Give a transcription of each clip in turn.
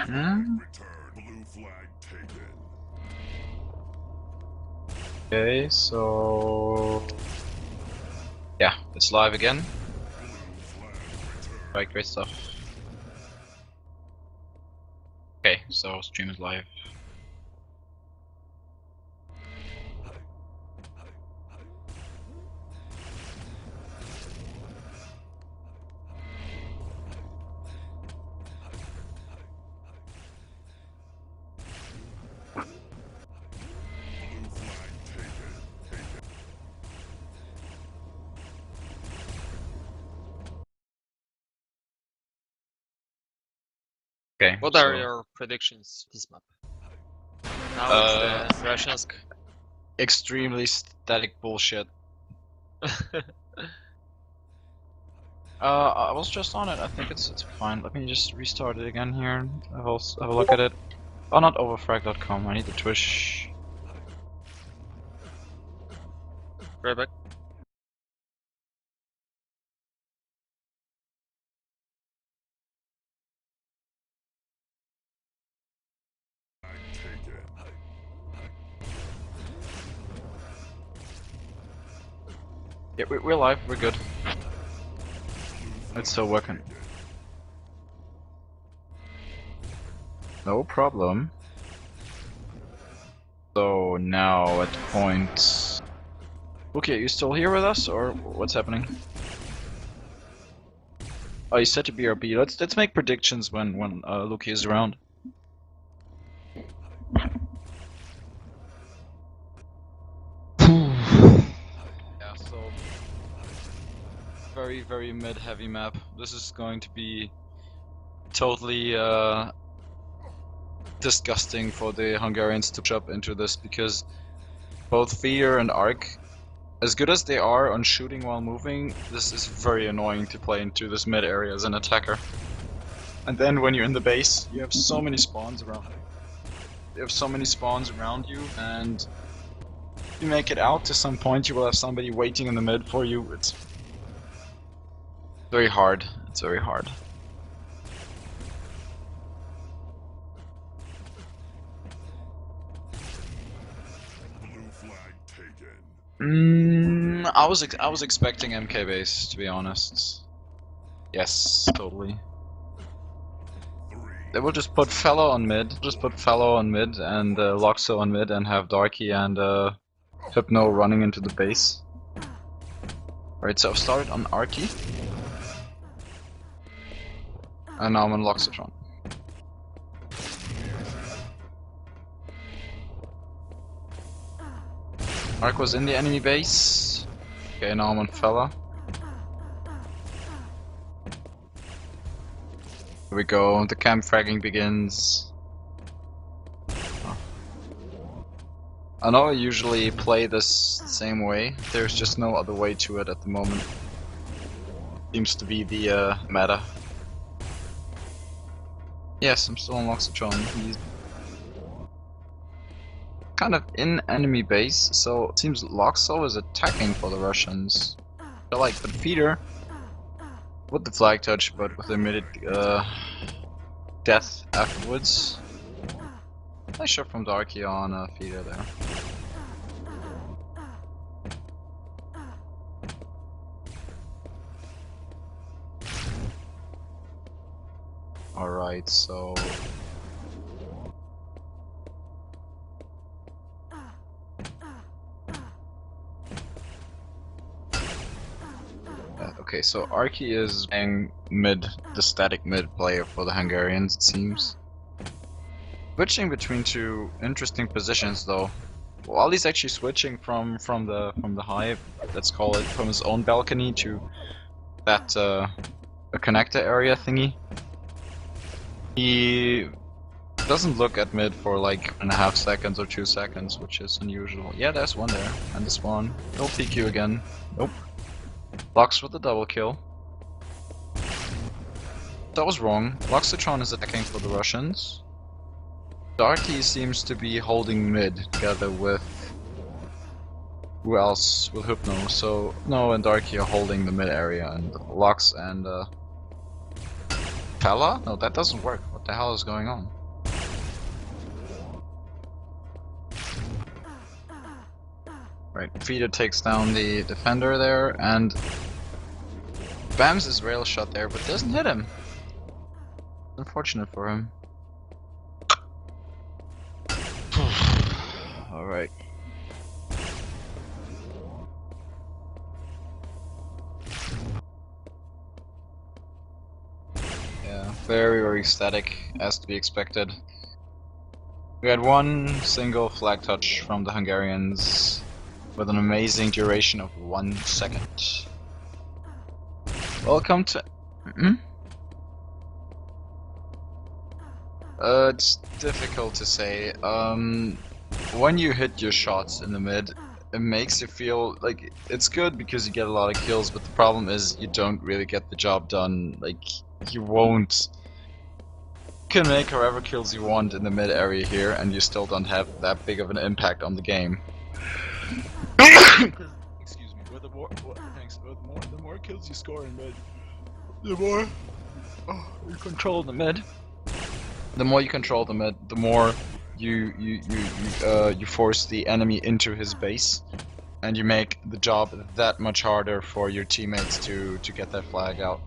Hmm? Okay, so yeah, it's live again. Right, great stuff. Okay, so stream is live. Okay. What are your predictions this map? Now it's the Russians. Extremely static bullshit. I was just on it. I think it's fine. Let me just restart it again here and have a look at it. Oh, not overfrag.com. I need the Twitch. Right back. Yeah, we're live. We're good. It's still working. No problem. So now at point. Okay, are you still here with us, or what's happening? Oh, you set to BRB. Let's make predictions when Luukie is around. Yeah, so very mid-heavy map. This is going to be totally disgusting for the Hungarians to jump into this, because both Fear and Arc, as good as they are on shooting while moving, this is very annoying to play into this mid area as an attacker. And then when you're in the base, you have so many spawns around. You have so many spawns around you, and if you make it out to some point, you will have somebody waiting in the mid for you. It's very hard. It's very hard. I was expecting MK base, to be honest. Yes, totally. They will just put Fellow on mid, and Loxo on mid, and have Darky and Hypno running into the base. Alright, so I've started on Arky. And now I'm on Loxotron. Ark was in the enemy base. Okay, now I'm on Fella. Here we go, the camp fragging begins. I know I usually play this the same way, there's just no other way to it at the moment. Seems to be the meta. Yes, I'm still on Loxotron. He's kind of in enemy base, so it seems Loxo is attacking for the Russians. I like the feeder with the flag touch, but with immediate death afterwards. Nice shot from Darky on feeder there. Alright, so okay, so Arky is playing mid, the static mid player for the Hungarians, it seems. Switching between two interesting positions though. While he's actually switching from the hive, let's call it, from his own balcony to that a connector area thingy, he doesn't look at mid for like 1.5 seconds or 2 seconds, which is unusual. Yeah, there's one there, and this one. He'll peek you again. Nope. Lux with the double kill. That was wrong. Loxotron is attacking for the Russians. Darky seems to be holding mid together with... who else? With Hypno. So, no and Darky are holding the mid area, and Lux and Fella? No, that doesn't work. What the hell is going on? Right, Feeder takes down the defender there, and bams his rail shot there, but doesn't hit him. Unfortunate for him. Alright. Yeah, very, very static, as to be expected. We had one single flag touch from the Hungarians with an amazing duration of 1 second. Welcome to... It's difficult to say. When you hit your shots in the mid, it makes you feel like it's good because you get a lot of kills, but the problem is you don't really get the job done. Like, you won't... You can make however kills you want in the mid area here, and you still don't have that big of an impact on the game. Excuse me. With the more kills you score in mid, the more you control the mid. The more you control the mid, the more you force the enemy into his base, and you make the job that much harder for your teammates to get that flag out.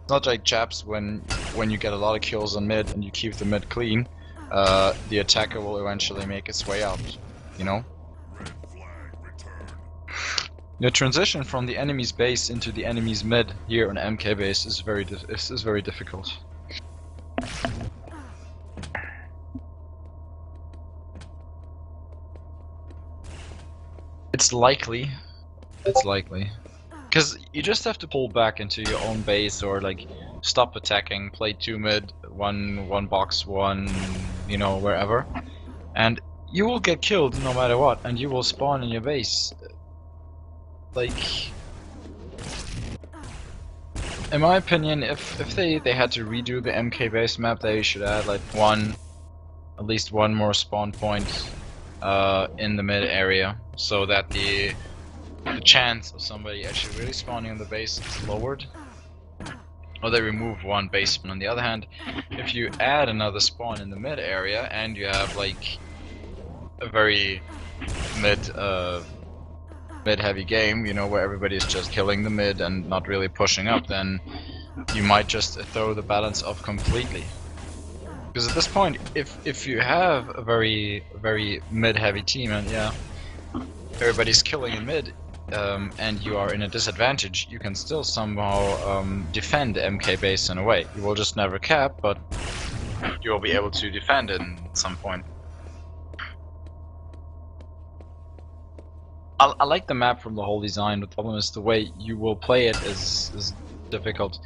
It's not like chaps when you get a lot of kills on mid and you keep the mid clean, the attacker will eventually make its way out, you know? The transition from the enemy's base into the enemy's mid here on MK base is very difficult. It's likely, because you just have to pull back into your own base or like stop attacking, play 2 mid, one box, one, you know, wherever, and you will get killed no matter what, and you will spawn in your base. Like, in my opinion, if they had to redo the MK base map, they should add like at least one more spawn point in the mid area, so that the chance of somebody actually really spawning on the base is lowered. Or they remove one baseman. On the other hand, if you add another spawn in the mid area and you have like a very mid heavy game, you know, where everybody's just killing the mid and not really pushing up, then you might just throw the balance off completely. Because at this point, if you have a very mid heavy team and yeah, everybody's killing in mid, and you are in a disadvantage, you can still somehow defend the MK base in a way. You will just never cap, but you will be able to defend it at some point. I like the map from the whole design. The problem is the way you will play it is difficult,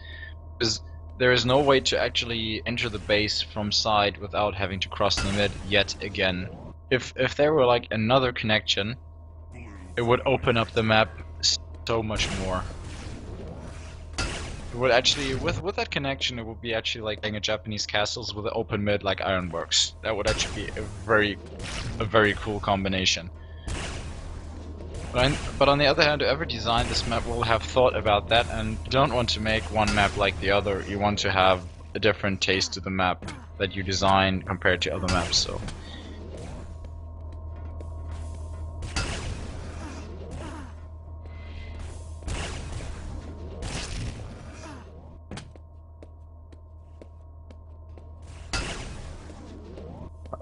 because there is no way to actually enter the base from side without having to cross the mid yet again. If there were like another connection, it would open up the map so much more. It would actually, with that connection, it would be actually like playing a Japanese castles with an open mid like Ironworks. That would actually be a very cool combination. But on the other hand, whoever designed this map will have thought about that and don't want to make one map like the other. You want to have a different taste to the map that you design compared to other maps. So.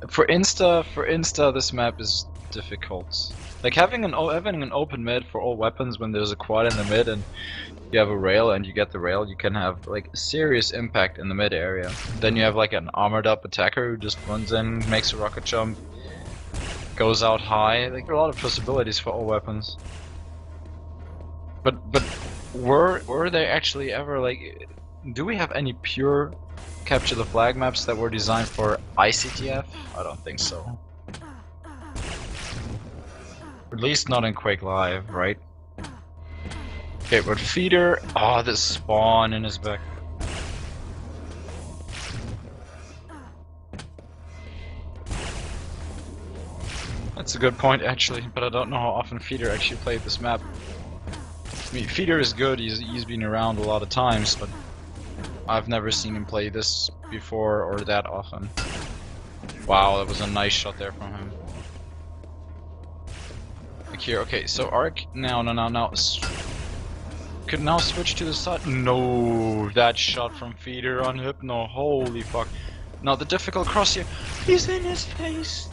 For Insta, this map is difficult. Like having an open mid for all weapons when there's a quad in the mid and you have a rail and you get the rail, you can have like serious impact in the mid area. Then you have like an armored up attacker who just runs in, makes a rocket jump, goes out high. Like there are a lot of possibilities for all weapons. But were they actually ever like? Do we have any pure capture the flag maps that were designed for ICTF? I don't think so. At least not in Quake Live, right? Okay, but Feeder... Oh, this spawn in his back. That's a good point, actually, but I don't know how often Feeder actually played this map. I mean, Feeder is good, he's been around a lot of times, but I've never seen him play this before or that often. Wow, that was a nice shot there from him. Like here, okay, so Arc, now. Could now switch to the side. No, that shot from Feeder on Hypno, holy fuck. Now the difficult cross here. He's in his face!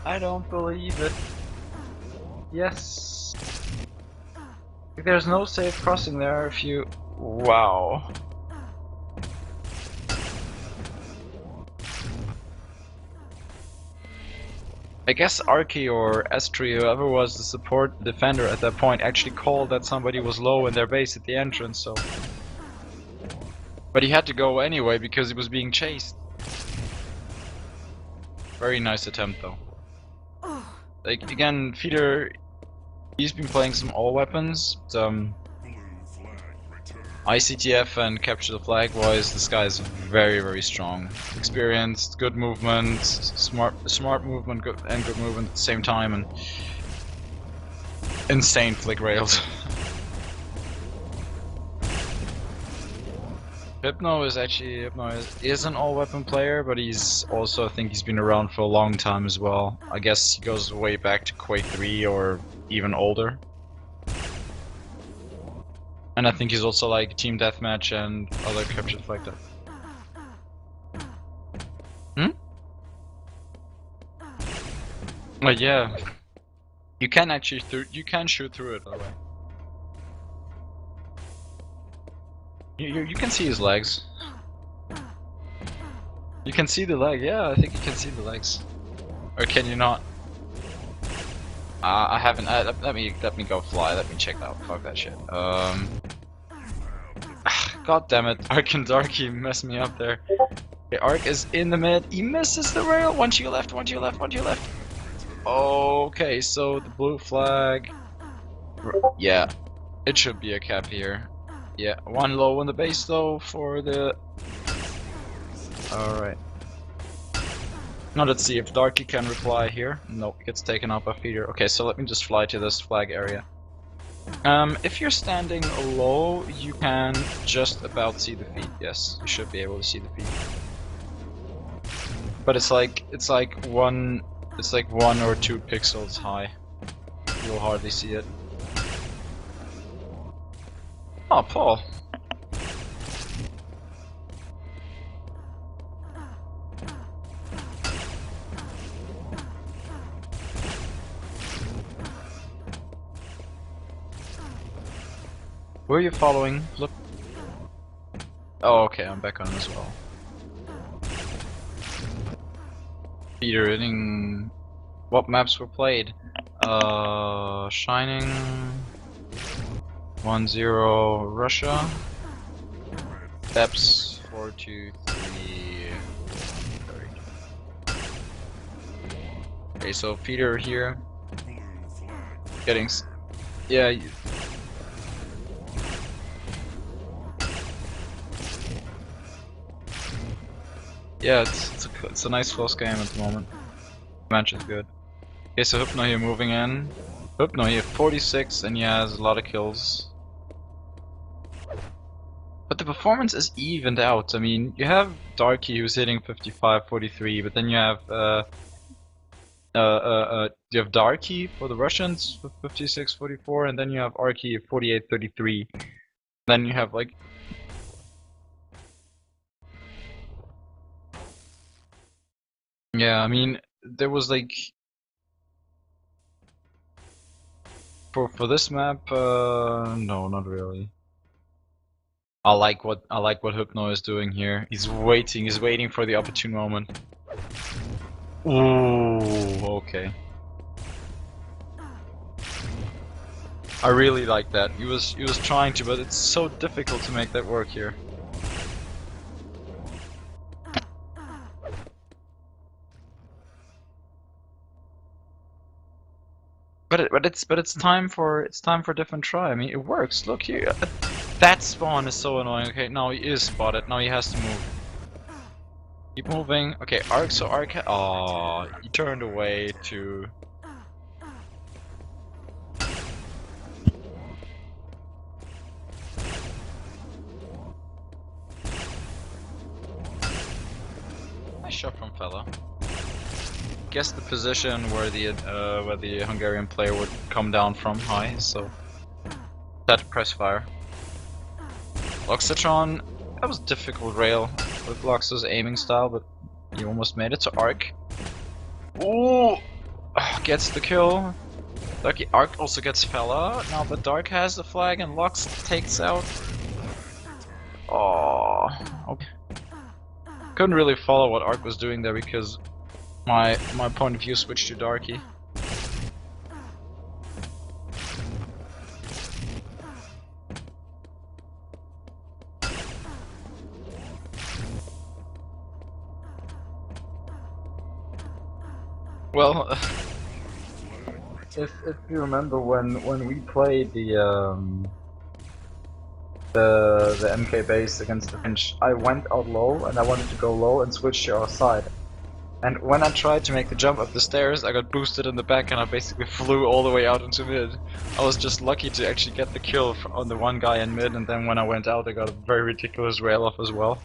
I don't believe it. Yes. There's no safe crossing there if you... Wow. I guess Arky or Estri, whoever was the support defender at that point, actually called that somebody was low in their base at the entrance, so... But he had to go anyway because he was being chased. Very nice attempt though. Like, again, Feeder, he's been playing some all weapons, but, ICTF and capture the flag wise, this guy is very, very strong. Experienced, good movement, smart movement, good movement at the same time, and insane flick rails. Hypno is an all weapon player, but he's also, I think he's been around for a long time as well. I guess he goes way back to Quake 3 or even older. And I think he's also like Team Deathmatch and other capture the flag stuff. Oh yeah. You can actually shoot through it, by the way. You can see his legs. You can see the leg, yeah, I think you can see the legs. Or can you not? I haven't. Let me go fly. Let me check that out. Fuck that shit. God damn it! Ark and Darky messed me up there. Okay, Ark is in the mid. He misses the rail. One to your left. One to your left. One to your left. Okay, so the blue flag. Yeah, it should be a cap here. Yeah, one low on the base though for the. All right. Now let's see if Darky can reply here. Nope, gets taken out by Feeder. Okay, so let me just fly to this flag area. If you're standing low, you can just about see the feed. Yes, you should be able to see the feed. But it's like one or two pixels high. You'll hardly see it. Oh, Paul. Where are you following? Look. Oh, okay, I'm back on as well. Peter, hitting. What maps were played? Shining. 1-0 Russia. Steps 4-2-3. Okay, so Peter here. Getting. Yeah. Yeah, it's a nice close game at the moment. Match is good. Okay, so Hypno here moving in. Hypno here 46 and he has a lot of kills. But the performance is evened out. I mean, you have Darky who's hitting 55, 43, but then you have Darky for the Russians 56, 44, and then you have Arky 48, 33. Then you have like. Yeah, I mean, there was like for this map, no, not really. I like what Hypno is doing here. He's waiting for the opportune moment. Ooh, okay. I really like that. He was trying to, but it's so difficult to make that work here. But it's time for a different try. I mean, it works. Look here. That spawn is so annoying. Okay, now he is spotted. Now he has to move. Keep moving. Okay, Arc. So Arc. Oh, he turned away to. Nice shot from fella. guessed the position where the Hungarian player would come down from high, so had to press fire. Loxatron, that was a difficult rail with Lox's aiming style, but he almost made it to Arc. Ooh! Gets the kill. Lucky Arc also gets Fella now, but Dark has the flag and Lux takes out. Oh, okay. Couldn't really follow what Arc was doing there because my point of view switched to Darky. Well, if you remember when we played the MK base against the Finch, I went out low and I wanted to go low and switch to our side. And when I tried to make the jump up the stairs, I got boosted in the back and I basically flew all the way out into mid. I was just lucky to actually get the kill on the one guy in mid, and then when I went out I got a very ridiculous rail off as well.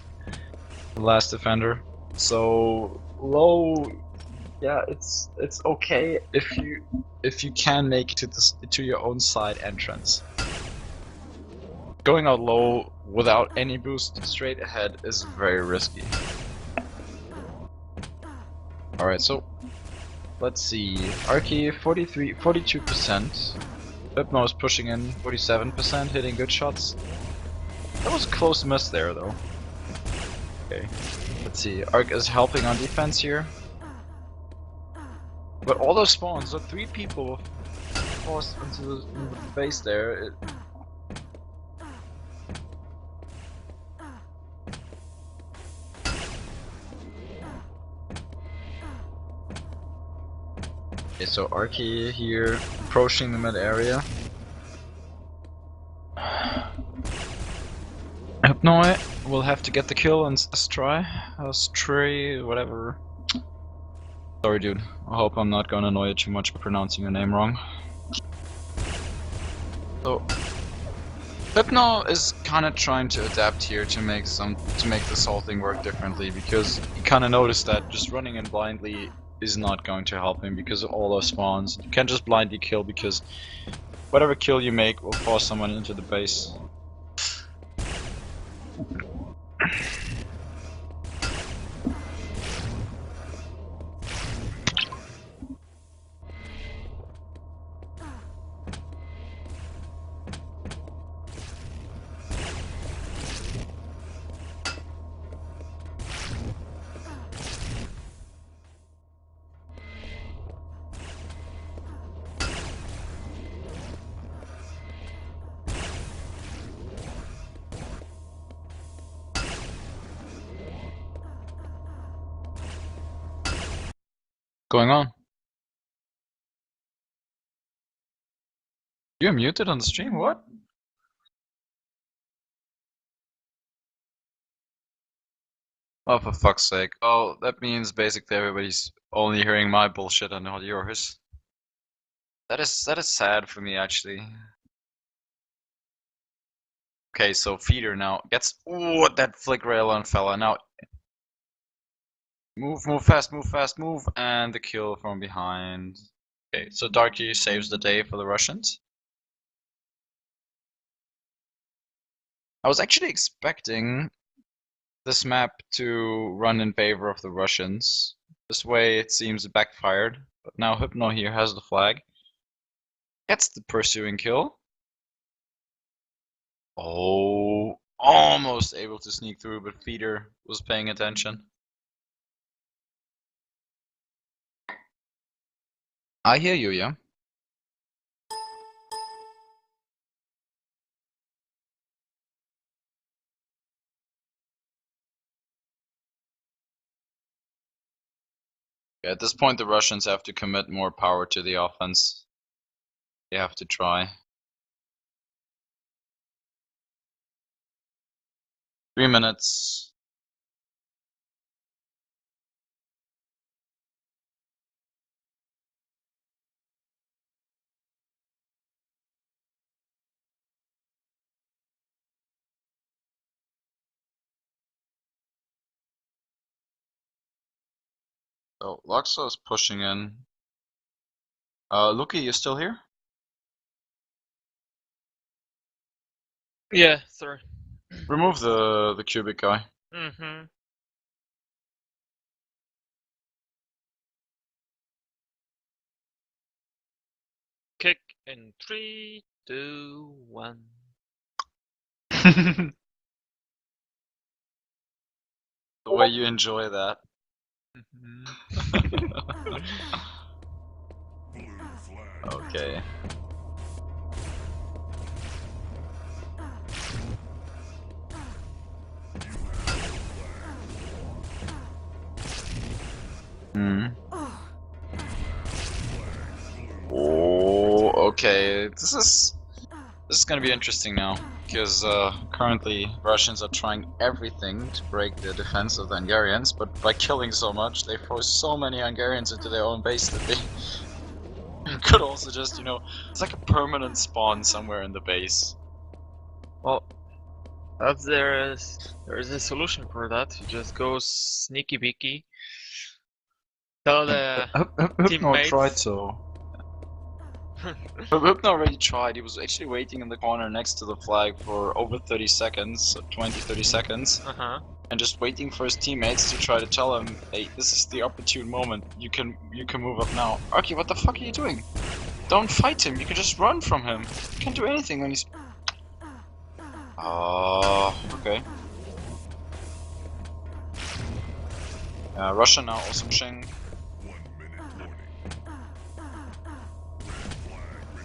The last defender. So low, yeah, it's okay if you can make it to your own side entrance. Going out low without any boost straight ahead is very risky. Alright, so let's see. Arky 42%. Hypno is pushing in 47%, hitting good shots. That was a close miss there though. Okay. Let's see. Arc is helping on defense here. But all those spawns, so 3 people forced into the base there. Okay, so Arky here approaching the mid area. Hypno will have to get the kill and Stray, whatever. Sorry dude, I hope I'm not gonna annoy you too much by pronouncing your name wrong. So Hypno is kinda trying to adapt here to make this whole thing work differently, because he kinda noticed that just running in blindly is not going to help him because of all those spawns. You can't just blindly kill because whatever kill you make will force someone into the base. Going on? You're muted on the stream, what? Oh, for fuck's sake. Oh, that means basically everybody's only hearing my bullshit and not yours. That is sad for me, actually. Okay, so Feeder now gets that flick rail on fella. Now move fast, move, and the kill from behind. Okay, so Darky saves the day for the Russians. I was actually expecting this map to run in favor of the Russians. This way it seems it backfired, but now Hypno here has the flag. Gets the pursuing kill. Oh, almost able to sneak through, but Feeder was paying attention. I hear you, yeah. At this point, the Russians have to commit more power to the offense. They have to try. 3 minutes. So Luxo is pushing in. Luukie, you still here? Yeah, sorry. Remove the cubic guy. Mm-hmm. Kick in 3, 2, 1. The way you enjoy that. Okay. Hmm. Oh, okay. This is gonna be interesting now, because currently Russians are trying everything to break the defense of the Hungarians, but by killing so much, they force so many Hungarians into their own base that they could also just, you know, it's like a permanent spawn somewhere in the base. Well, there is a solution for that. You just go sneaky beaky. Tell the Hypno tried teammates. so. Hypno already tried. He was actually waiting in the corner next to the flag for over 30 seconds, 20-30 seconds, and just waiting for his teammates to try to tell him, hey, this is the opportune moment. You can move up now. Arky, what the fuck are you doing? Don't fight him. You can just run from him. You can't do anything when he's. Oh, okay. Russia now also pushing.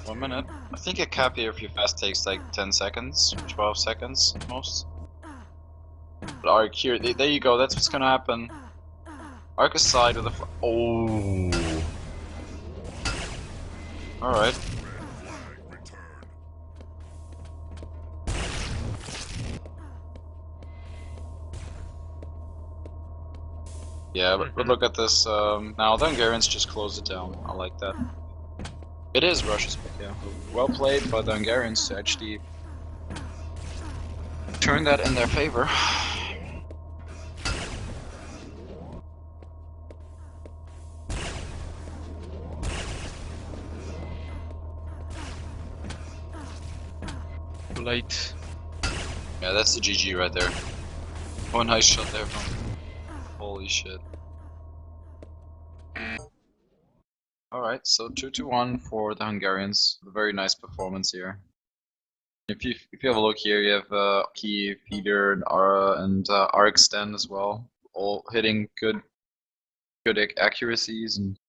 1 minute. I think a cap here if you fast takes like 10 seconds, 12 seconds at most. But Ark here, there you go, that's what's gonna happen. Ark aside with a oh. Alright. Yeah, but look at this. Now the Hungarians just close it down. I like that. It is Russia's pick, yeah. Well played by the Hungarians to actually turn that in their favor. Too late. Yeah, that's the GG right there. Oh, nice shot there from. Holy shit. Alright, so 2-1 for the Hungarians. A very nice performance here. If you have a look here, you have Key, Feeder, and Ara, and Arxten as well, all hitting good accuracies and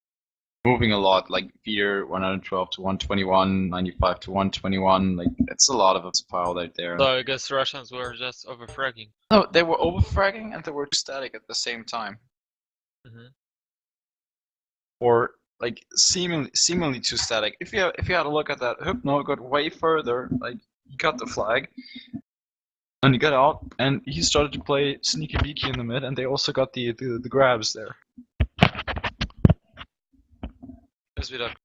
moving a lot. Like Feeder 112 to 121, 95 to 121. Like it's a lot of file right there. So I guess Russians were just overfragging. No, they were overfragging and they were static at the same time. Or like seemingly too static. If you had a look at that, Hypno got way further. Like he got the flag, and he got out, and he started to play sneaky beaky in the mid, and they also got the grabs there. As we